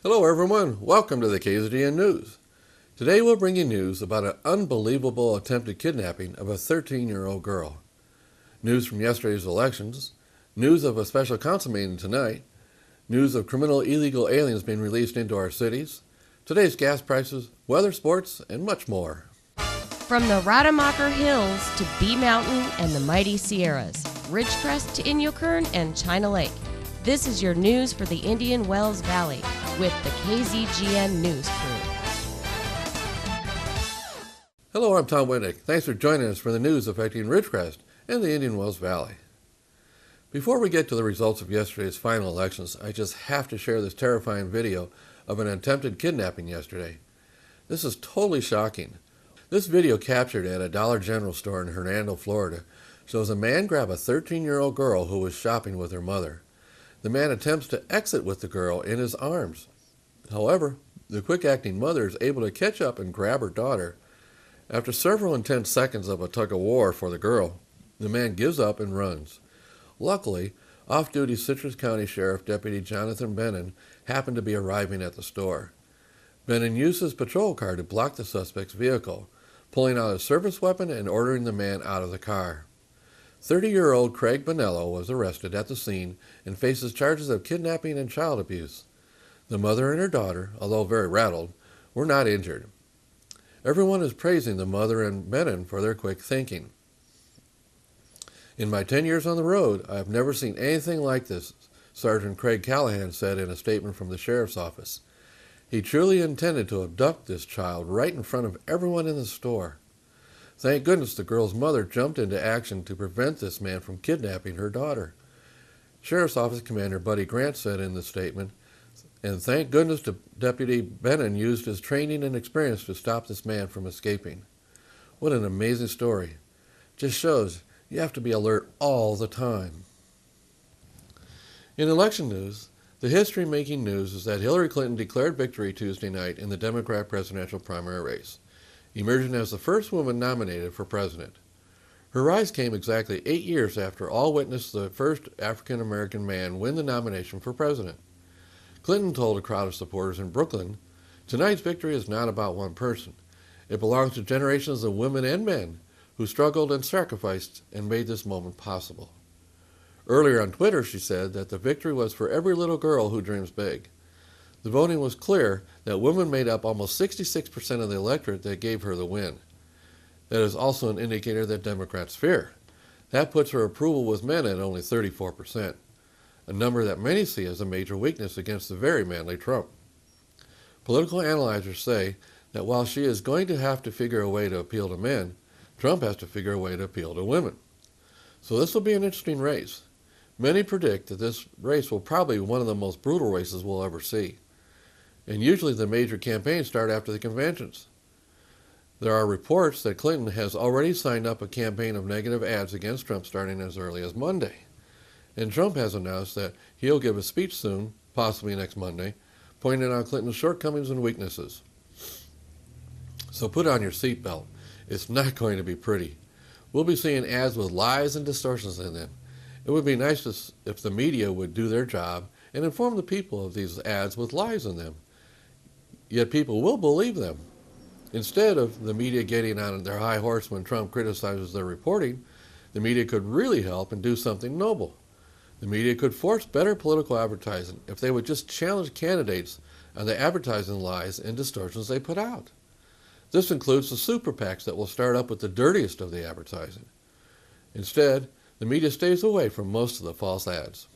Hello everyone, welcome to the KZGN News. Today we'll bring you news about an unbelievable attempted kidnapping of a 13-year-old girl. News from yesterday's elections, news of a special council meeting tonight, news of criminal illegal aliens being released into our cities, today's gas prices, weather, sports, and much more. From the Rademacher Hills to Bee Mountain and the mighty Sierras, Ridgecrest to Inyokern and China Lake, this is your news for the Indian Wells Valley with the KZGN News Crew. Hello, I'm Tom Winnick. Thanks for joining us for the news affecting Ridgecrest and the Indian Wells Valley. Before we get to the results of yesterday's final elections, I just have to share this terrifying video of an attempted kidnapping yesterday. This is totally shocking. This video captured at a Dollar General store in Hernando, Florida, shows a man grab a 13-year-old girl who was shopping with her mother. The man attempts to exit with the girl in his arms. However, the quick-acting mother is able to catch up and grab her daughter. After several intense seconds of a tug-of-war for the girl, the man gives up and runs. Luckily, off-duty Citrus County Sheriff Deputy Jonathan Bennon happened to be arriving at the store. Bennon used his patrol car to block the suspect's vehicle, pulling out a service weapon and ordering the man out of the car. 30-year-old Craig Bonello was arrested at the scene and faces charges of kidnapping and child abuse. The mother and her daughter, although very rattled, were not injured. Everyone is praising the mother and Bennon for their quick thinking. In my 10 years on the road, I have never seen anything like this, Sergeant Craig Callahan said in a statement from the sheriff's office. He truly intended to abduct this child right in front of everyone in the store. Thank goodness the girl's mother jumped into action to prevent this man from kidnapping her daughter. Sheriff's Office Commander Buddy Grant said in the statement, and thank goodness Deputy Bennon used his training and experience to stop this man from escaping. What an amazing story. Just shows you have to be alert all the time. In election news, the history-making news is that Hillary Clinton declared victory Tuesday night in the Democrat presidential primary race, emerging as the first woman nominated for president. Her rise came exactly 8 years after all witnessed the first African-American man win the nomination for president. Clinton told a crowd of supporters in Brooklyn, "Tonight's victory is not about one person. It belongs to generations of women and men who struggled and sacrificed and made this moment possible." Earlier on Twitter, she said that the victory was for every little girl who dreams big. The voting was clear that women made up almost 66% of the electorate that gave her the win. That is also an indicator that Democrats fear. That puts her approval with men at only 34%, a number that many see as a major weakness against the very manly Trump. Political analyzers say that while she is going to have to figure a way to appeal to men, Trump has to figure a way to appeal to women. So this will be an interesting race. Many predict that this race will probably be one of the most brutal races we'll ever see. And usually the major campaigns start after the conventions. There are reports that Clinton has already signed up a campaign of negative ads against Trump starting as early as Monday. And Trump has announced that he'll give a speech soon, possibly next Monday, pointing out Clinton's shortcomings and weaknesses. So put on your seatbelt. It's not going to be pretty. We'll be seeing ads with lies and distortions in them. It would be nice if the media would do their job and inform the people of these ads with lies in them. Yet people will believe them. Instead of the media getting on their high horse when Trump criticizes their reporting, the media could really help and do something noble. The media could force better political advertising if they would just challenge candidates on the advertising lies and distortions they put out. This includes the super PACs that will start up with the dirtiest of the advertising. Instead, the media stays away from most of the false ads.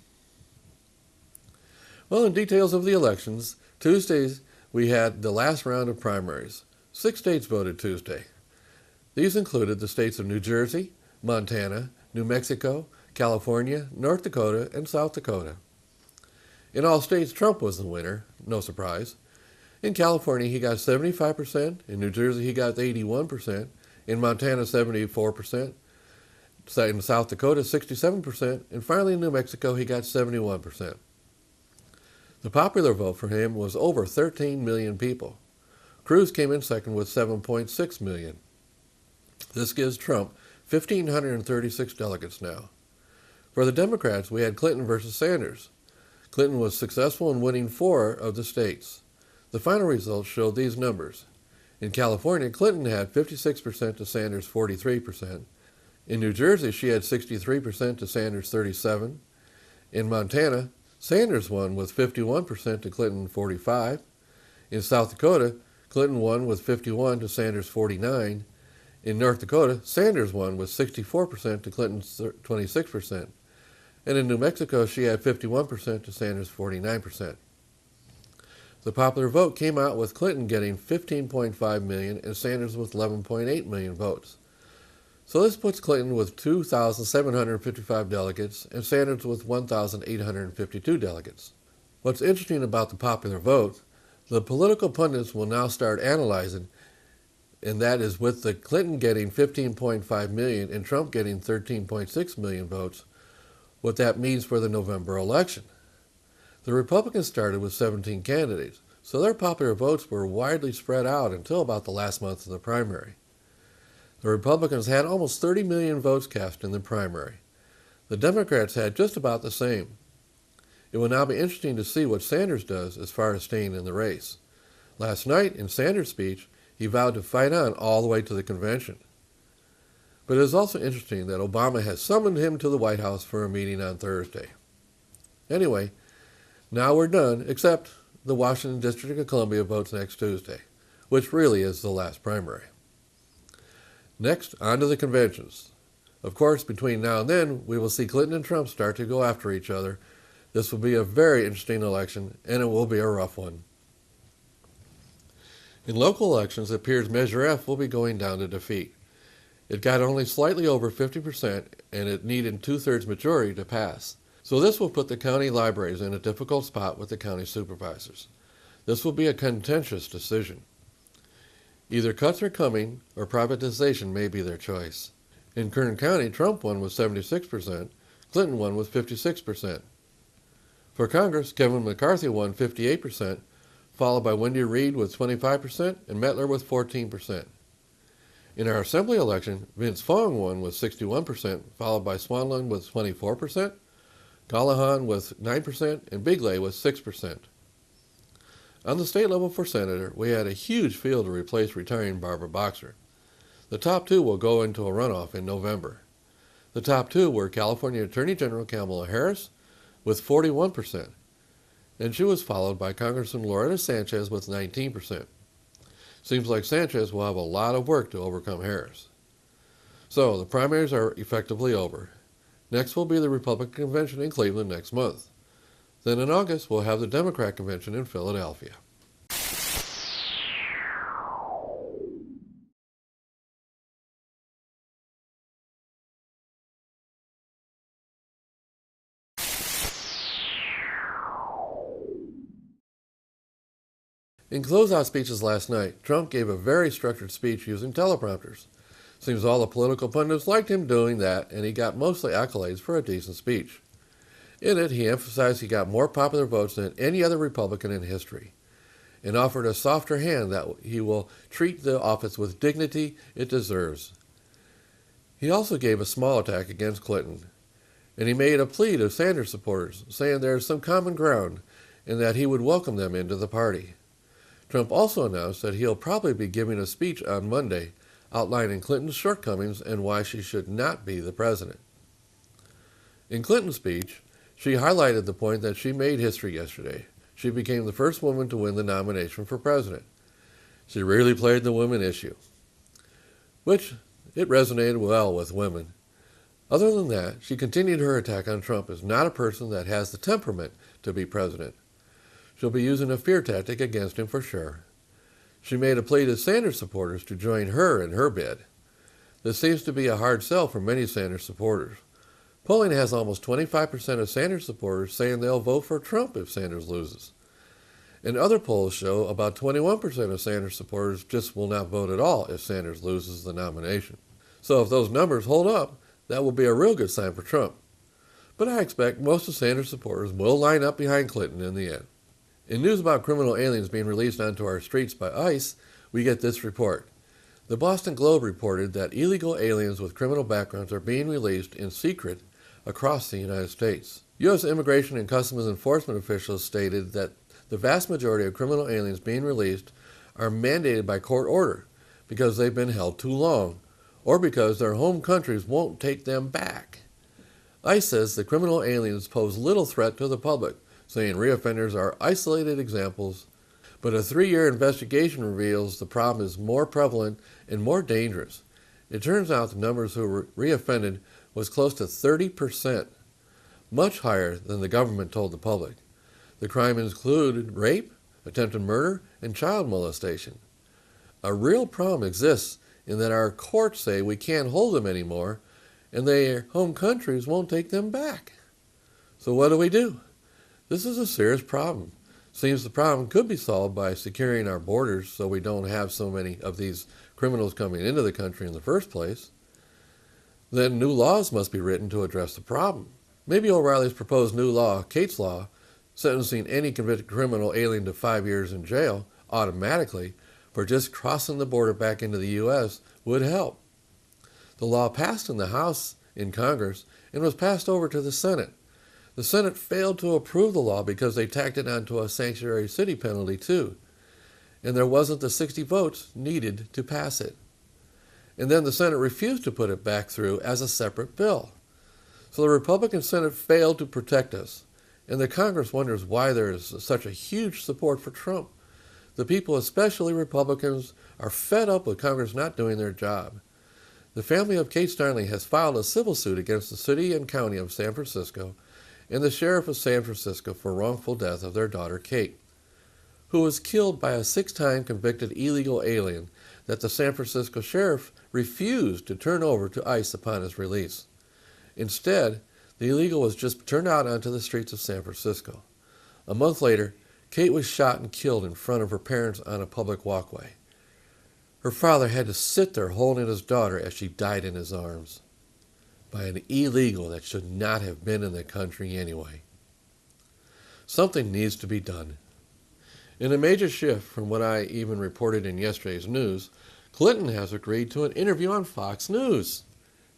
Well, in details of the elections, Tuesdays we had the last round of primaries. 6 states voted Tuesday. These included the states of New Jersey, Montana, New Mexico, California, North Dakota, and South Dakota. In all states, Trump was the winner, no surprise. In California, he got 75%. In New Jersey, he got 81%. In Montana, 74%. In South Dakota, 67%. And finally, in New Mexico, he got 71%. The popular vote for him was over 13 million people. Cruz came in second with 7.6 million. This gives Trump 1,536 delegates now. For the Democrats, we had Clinton versus Sanders. Clinton was successful in winning 4 of the states. The final results showed these numbers. In California, Clinton had 56% to Sanders' 43%. In New Jersey, she had 63% to Sanders' 37%. In Montana, Sanders won with 51% to Clinton 45%. In South Dakota, Clinton won with 51% to Sanders' 49%. In North Dakota, Sanders won with 64% to Clinton's 26%. And in New Mexico, she had 51% to Sanders' 49%. The popular vote came out with Clinton getting 15.5 million and Sanders with 11.8 million votes. So this puts Clinton with 2,755 delegates and Sanders with 1,852 delegates. What's interesting about the popular vote, the political pundits will now start analyzing, and that is with the Clinton getting 15.5 million and Trump getting 13.6 million votes, what that means for the November election. The Republicans started with 17 candidates, so their popular votes were widely spread out until about the last month of the primary. The Republicans had almost 30 million votes cast in the primary. The Democrats had just about the same. It will now be interesting to see what Sanders does as far as staying in the race. Last night, in Sanders' speech, he vowed to fight on all the way to the convention. But it is also interesting that Obama has summoned him to the White House for a meeting on Thursday. Anyway, now we're done, except the Washington District of Columbia votes next Tuesday, which really is the last primary. Next, on to the conventions. Of course, between now and then, we will see Clinton and Trump start to go after each other. This will be a very interesting election, and it will be a rough one. In local elections, it appears Measure F will be going down to defeat. It got only slightly over 50%, and it needed 2/3 majority to pass. So this will put the county libraries in a difficult spot with the county supervisors. This will be a contentious decision. Either cuts are coming, or privatization may be their choice. In Kern County, Trump won with 76%, Clinton won with 56%. For Congress, Kevin McCarthy won 58%, followed by Wendy Reed with 25% and Mettler with 14%. In our Assembly election, Vince Fong won with 61%, followed by Swanlund with 24%, Callahan with 9%, and Bigley with 6%. On the state level for Senator, we had a huge field to replace retiring Barbara Boxer. The top 2 will go into a runoff in November. The top 2 were California Attorney General Kamala Harris with 41%, and she was followed by Congressman Loretta Sanchez with 19%. Seems like Sanchez will have a lot of work to overcome Harris. So the primaries are effectively over. Next will be the Republican Convention in Cleveland next month. Then in August, we'll have the Democrat Convention in Philadelphia. In closeout speeches last night, Trump gave a very structured speech using teleprompters. Seems all the political pundits liked him doing that, and he got mostly accolades for a decent speech. In it, he emphasized he got more popular votes than any other Republican in history, and offered a softer hand that he will treat the office with dignity it deserves. He also gave a small attack against Clinton, and he made a plea to Sanders supporters, saying there is some common ground and that he would welcome them into the party. Trump also announced that he'll probably be giving a speech on Monday outlining Clinton's shortcomings and why she should not be the president. In Clinton's speech, she highlighted the point that she made history yesterday. She became the first woman to win the nomination for president. She really played the women issue, which it resonated well with women. Other than that, she continued her attack on Trump as not a person that has the temperament to be president. She'll be using a fear tactic against him for sure. She made a plea to Sanders supporters to join her in her bid. This seems to be a hard sell for many Sanders supporters. Polling has almost 25% of Sanders supporters saying they'll vote for Trump if Sanders loses. And other polls show about 21% of Sanders supporters just will not vote at all if Sanders loses the nomination. So if those numbers hold up, that will be a real good sign for Trump. But I expect most of Sanders supporters will line up behind Clinton in the end. In news about criminal aliens being released onto our streets by ICE, we get this report. The Boston Globe reported that illegal aliens with criminal backgrounds are being released in secret across the United States. U.S. Immigration and Customs Enforcement officials stated that the vast majority of criminal aliens being released are mandated by court order because they've been held too long or because their home countries won't take them back. ICE says the criminal aliens pose little threat to the public, saying reoffenders are isolated examples, but a 3-year investigation reveals the problem is more prevalent and more dangerous. It turns out the numbers who reoffended was close to 30%, much higher than the government told the public. The crime included rape, attempted murder, and child molestation. A real problem exists in that our courts say we can't hold them anymore, and their home countries won't take them back. So what do? This is a serious problem. Seems the problem could be solved by securing our borders so we don't have so many of these criminals coming into the country in the first place. Then new laws must be written to address the problem. Maybe O'Reilly's proposed new law, Kate's Law, sentencing any convicted criminal alien to 5 years in jail automatically for just crossing the border back into the U.S. would help. The law passed in the House in Congress and was passed over to the Senate. The Senate failed to approve the law because they tacked it onto a sanctuary city penalty too, and there wasn't the 60 votes needed to pass it. And then the Senate refused to put it back through as a separate bill. So the Republican Senate failed to protect us, and the Congress wonders why there is such a huge support for Trump. The people, especially Republicans, are fed up with Congress not doing their job. The family of Kate Steinle has filed a civil suit against the city and county of San Francisco and the sheriff of San Francisco for wrongful death of their daughter Kate, who was killed by a 6-time convicted illegal alien that the San Francisco sheriff refused to turn over to ICE upon his release. Instead, the illegal was just turned out onto the streets of San Francisco. A month later, Kate was shot and killed in front of her parents on a public walkway. Her father had to sit there holding his daughter as she died in his arms by an illegal that should not have been in the country anyway. Something needs to be done. In a major shift from what I even reported in yesterday's news, Clinton has agreed to an interview on Fox News.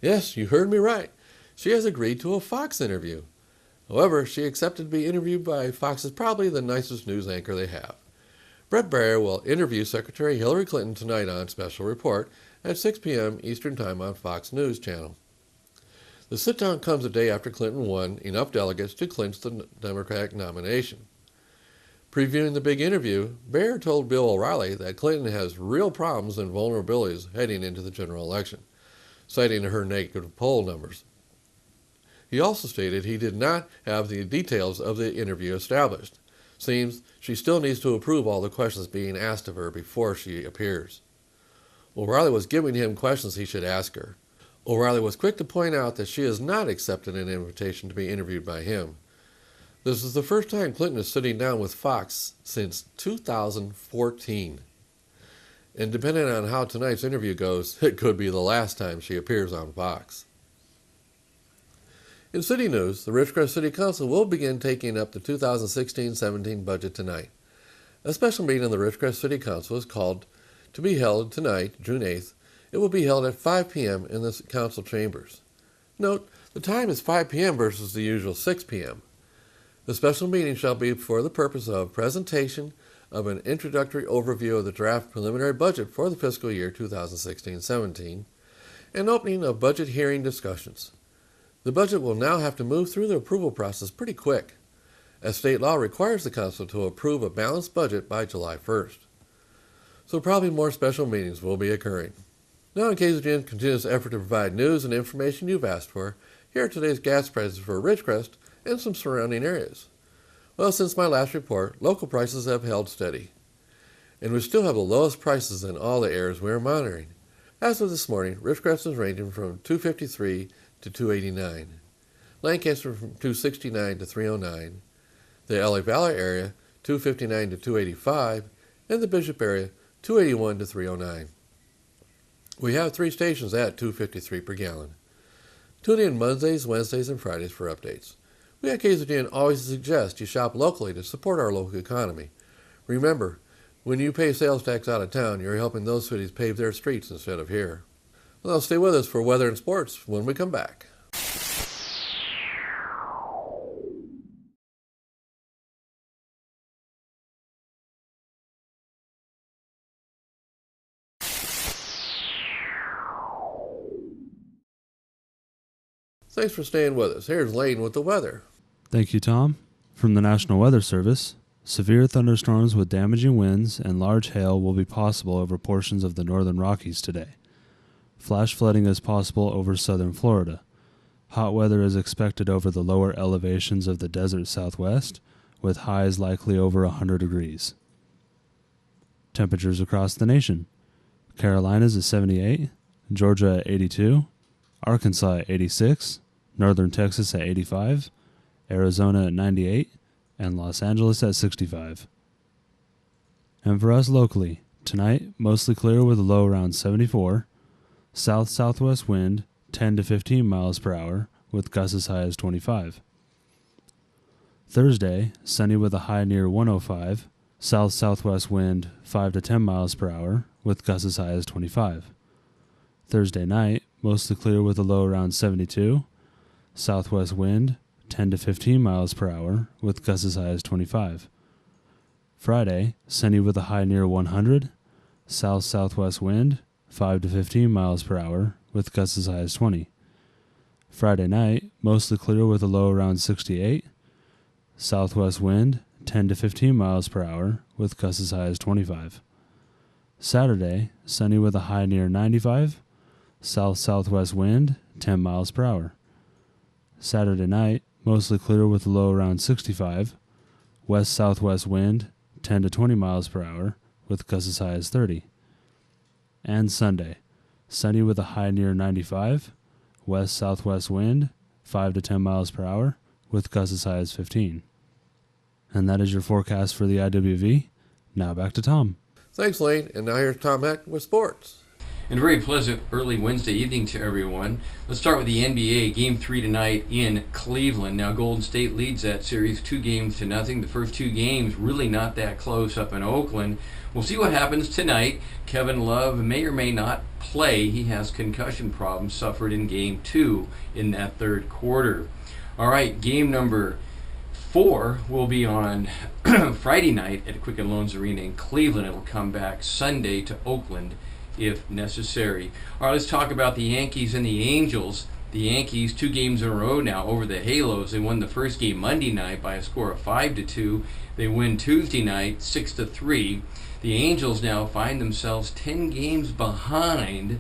Yes, you heard me right. She has agreed to a Fox interview. However, she accepted to be interviewed by Fox's probably the nicest news anchor they have. Bret Baier will interview Secretary Hillary Clinton tonight on Special Report at 6 p.m. Eastern Time on Fox News Channel. The sit-down comes a day after Clinton won enough delegates to clinch the Democratic nomination. Previewing the big interview, Baier told Bill O'Reilly that Clinton has real problems and vulnerabilities heading into the general election, citing her negative poll numbers. He also stated he did not have the details of the interview established. Seems she still needs to approve all the questions being asked of her before she appears. O'Reilly was giving him questions he should ask her. O'Reilly was quick to point out that she has not accepted an invitation to be interviewed by him. This is the first time Clinton is sitting down with Fox since 2014. And depending on how tonight's interview goes, it could be the last time she appears on Fox. In city news, the Ridgecrest City Council will begin taking up the 2016-17 budget tonight. A special meeting of the Ridgecrest City Council is called to be held tonight, June 8th. It will be held at 5 p.m. in the council chambers. Note, the time is 5 p.m. versus the usual 6 p.m. The special meeting shall be for the purpose of presentation of an introductory overview of the draft preliminary budget for the fiscal year 2016-17 and opening of budget hearing discussions. The budget will now have to move through the approval process pretty quick, as state law requires the council to approve a balanced budget by July 1st. So probably more special meetings will be occurring. Now in KZGN continuous effort to provide news and information you've asked for, here are today's gas prices for Ridgecrest and some surrounding areas. Well, since my last report, local prices have held steady, and we still have the lowest prices in all the areas we are monitoring. As of this morning, Ridgecrest is ranging from $2.53 to $2.89, Lancaster from $2.69 to $3.09, the LA Valley area $2.59 to $2.85, and the Bishop area $2.81 to $3.09. We have 3 stations at $2.53 per gallon. Tune in Mondays, Wednesdays, and Fridays for updates. We at KZGN always suggest you shop locally to support our local economy. Remember, when you pay sales tax out of town, you're helping those cities pave their streets instead of here. Well, stay with us for weather and sports when we come back. Thanks for staying with us. Here's Lane with the weather. Thank you, Tom. From the National Weather Service, severe thunderstorms with damaging winds and large hail will be possible over portions of the northern Rockies today. Flash flooding is possible over southern Florida. Hot weather is expected over the lower elevations of the desert southwest, with highs likely over 100 degrees. Temperatures across the nation. Carolinas at 78, Georgia at 82, Arkansas at 86, northern Texas at 85, Arizona at 98, and Los Angeles at 65. And for us locally, tonight, mostly clear with a low around 74, south-southwest wind 10 to 15 miles per hour with gusts as high as 25. Thursday, sunny with a high near 105, south-southwest wind 5 to 10 miles per hour with gusts as high as 25. Thursday night, mostly clear with a low around 72, southwest wind 10 to 15 miles per hour with gusts as high as 25. Friday, sunny with a high near 100, south-southwest wind 5 to 15 miles per hour with gusts as high as 20. Friday night, mostly clear with a low around 68, southwest wind 10 to 15 miles per hour with gusts as high as 25. Saturday, sunny with a high near 95, south-southwest wind 10 miles per hour. Saturday night, mostly clear with a low around 65, west-southwest wind 10 to 20 miles per hour with gusts as high as 30. And Sunday, sunny with a high near 95, west-southwest wind 5 to 10 miles per hour with gusts as high as 15. And that is your forecast for the IWV. Now back to Tom. Thanks, Lane. And now here's Tom Heck with sports. And a very pleasant early Wednesday evening to everyone. Let's start with the NBA. Game 3 tonight in Cleveland. Now Golden State leads that series 2-0. The first two games really not that close up in Oakland. We'll see what happens tonight. Kevin Love may or may not play. He has concussion problems suffered in Game 2 in that third quarter. All right, game number 4 will be on Friday night at Quicken Loans Arena in Cleveland. It'll come back Sunday to Oakland if necessary. All right, let's talk about the Yankees and the Angels. The Yankees 2 games in a row now over the Halos. They won the first game Monday night by a score of 5-2. They win Tuesday night 6-3. The Angels now find themselves 10 games behind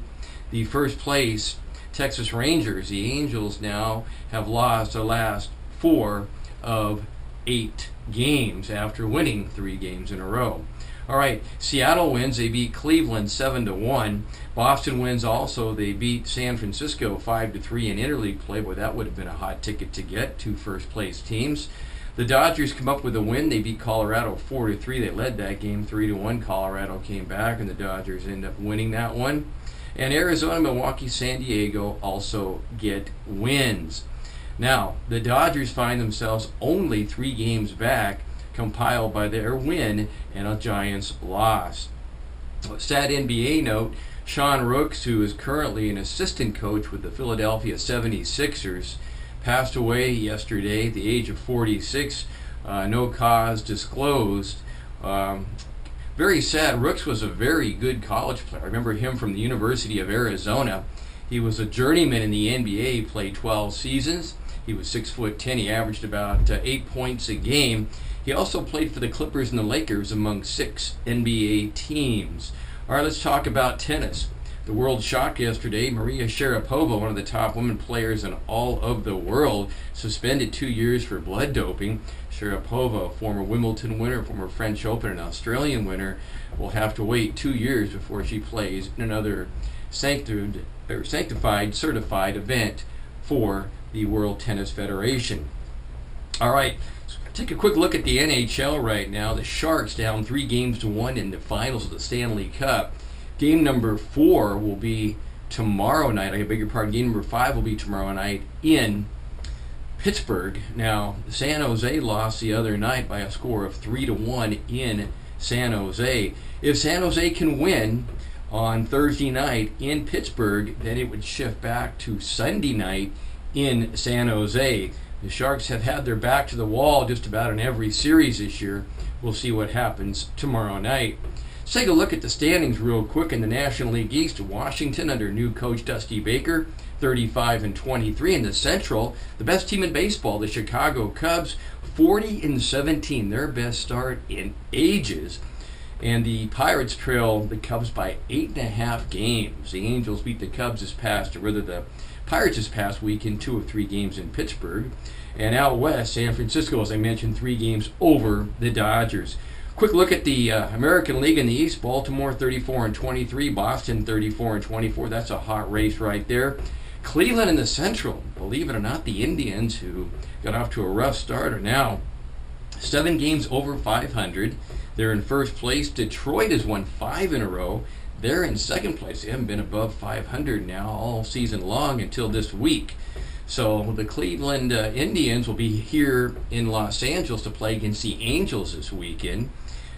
the first place Texas Rangers. The Angels now have lost the last 4 of 8 games after winning 3 games in a row. All right, Seattle wins. They beat Cleveland 7-1. Boston wins also. They beat San Francisco 5-3 in interleague play. Boy, that would have been a hot ticket to get, 2 first-place teams. The Dodgers come up with a win. They beat Colorado 4-3. They led that game 3-1. Colorado came back, and the Dodgers end up winning that one. And Arizona, Milwaukee, San Diego also get wins. Now, the Dodgers find themselves only 3 games back, compiled by their win and a Giants loss. Sad NBA note, Sean Rooks, who is currently an assistant coach with the Philadelphia 76ers, passed away yesterday at the age of 46, no cause disclosed. Very sad. Rooks was a very good college player. I remember him from the University of Arizona. He was a journeyman in the NBA. He played 12 seasons. He was 6'10". He averaged about 8 points a game. He also played for the Clippers and the Lakers among 6 NBA teams. All right, let's talk about tennis. The world shocked yesterday. Maria Sharapova, one of the top women players in all of the world, suspended 2 years for blood doping. Sharapova, former Wimbledon winner, former French Open and Australian winner, will have to wait 2 years before she plays in another sanctified, certified event for the World Tennis Federation. All right, so take a quick look at the NHL right now. The Sharks down 3-1 in the finals of the Stanley Cup. Game number 4 will be tomorrow night. I beg your pardon. Game number 5 will be tomorrow night in Pittsburgh. Now, San Jose lost the other night by a score of 3-1 in San Jose. If San Jose can win on Thursday night in Pittsburgh, then it would shift back to Sunday night in San Jose. The Sharks have had their back to the wall just about in every series this year. We'll see what happens tomorrow night. Let's take a look at the standings real quick in the National League East. Washington under new coach Dusty Baker, 35-23. In the Central, the best team in baseball, the Chicago Cubs, 40-17, their best start in ages. And the Pirates trail the Cubs by 8.5 games. The Angels beat the Cubs this past, or rather the Pirates this past week in 2 of 3 games in Pittsburgh. And out west, San Francisco, as I mentioned, 3 games over the Dodgers. Quick look at the American League in the East. Baltimore 34-23, Boston 34-24. That's a hot race right there. Cleveland in the Central, believe it or not, the Indians, who got off to a rough start, are now 7 games over 500. They're in first place. Detroit has won 5 in a row. They're in second place. They haven't been above 500 now all season long until this week. So the Cleveland Indians will be here in Los Angeles to play against the Angels this weekend.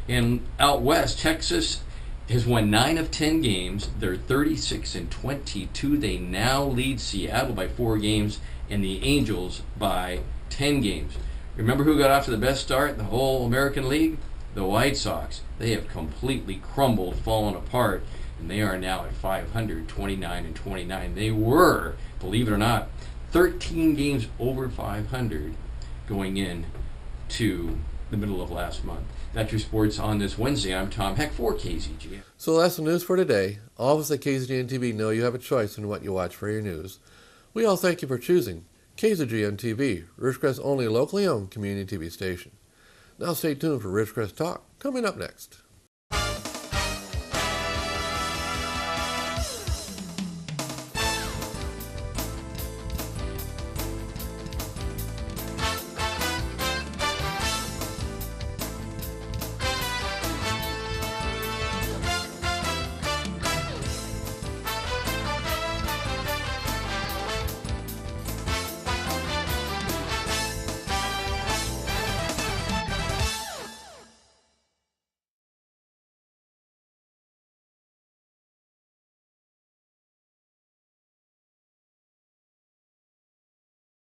And out west, Texas has won 9 of 10 games. They're 36-22. They now lead Seattle by 4 games and the Angels by 10 games. Remember who got off to the best start in the whole American League? The White Sox. They have completely crumbled, fallen apart, and they are now at 500, 29-29. They were, believe it or not, 13 games over 500 going in to the middle of last month. That's your sports on this Wednesday. I'm Tom Heck for KZGN. So that's the news for today. All of us at KZGN-TV know you have a choice in what you watch for your news. We all thank you for choosing KZGN-TV, Ridgecrest's only locally owned community TV station. Now stay tuned for Ridgecrest Talk, coming up next.